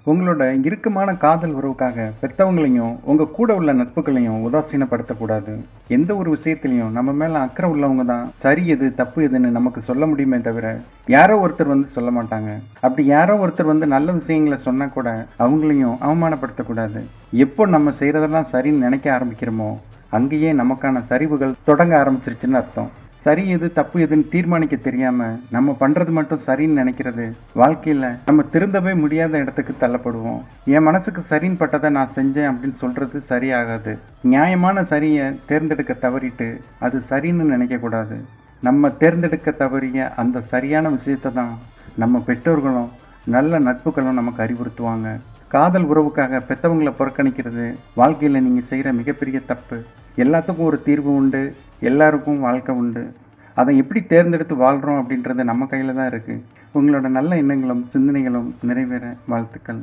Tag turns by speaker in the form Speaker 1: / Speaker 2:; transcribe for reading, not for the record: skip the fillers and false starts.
Speaker 1: உங்களோட இறுக்கமான காதல் உறவுக்காக பெத்தவங்களையும் உங்க கூட உள்ள நட்புகளையும் உதாசீனப்படுத்தக்கூடாது. எந்த ஒரு விஷயத்திலையும் நம்ம மேல அக்கறை உள்ளவங்க தான் சரி எது தப்பு எதுன்னு நமக்கு சொல்ல முடியுமே தவிர யாரோ ஒருத்தர் சொல்ல மாட்டாங்க. அப்படி யாரோ ஒருத்தர் நல்ல விஷயங்களை சொன்னா கூட அவங்களையும் அவமானப்படுத்தக்கூடாது. எப்போ நம்ம செய்யறதெல்லாம் சரின்னு நினைக்க ஆரம்பிக்கிறோமோ அங்கேயே நமக்கான சரிவுகள் தொடங்க ஆரம்பிச்சிருச்சுன்னு அர்த்தம். சரி எது தப்பு எதுன்னு தீர்மானிக்க தெரியாம நம்ம பண்றது மட்டும் சரின்னு நினைக்கிறது வாழ்க்கையில நம்ம திருந்தவே முடியாத இடத்துக்கு தள்ளப்படுவோம். என் மனசுக்கு சரின்னு பட்டதை நான் செஞ்சேன் அப்படின்னு சொல்றது சரியாகாது. நியாயமான சரியை தேர்ந்தெடுக்க தவறிட்டு அது சரின்னு நினைக்க கூடாது. நம்ம தேர்ந்தெடுக்க தவறிய அந்த சரியான விஷயத்தை தான் நம்ம பெற்றோர்களும் நல்ல நட்புகளும் நமக்கு அறிவுறுத்துவாங்க. காதல் உறவுக்காக பெற்றவங்களை புறக்கணிக்கிறது வாழ்க்கையில் நீங்கள் செய்கிற மிகப்பெரிய தப்பு. எல்லாத்துக்கும் ஒரு தீர்வு உண்டு, எல்லாருக்கும் வாழ்க்கை உண்டு. அதை எப்படி தேர்ந்தெடுத்து வாழ்கிறோம் அப்படின்றது நம்ம கையில் தான் இருக்குது. உங்களோட நல்ல எண்ணங்களும் சிந்தனைகளும் நிறைவேற வாழ்த்துக்கள்.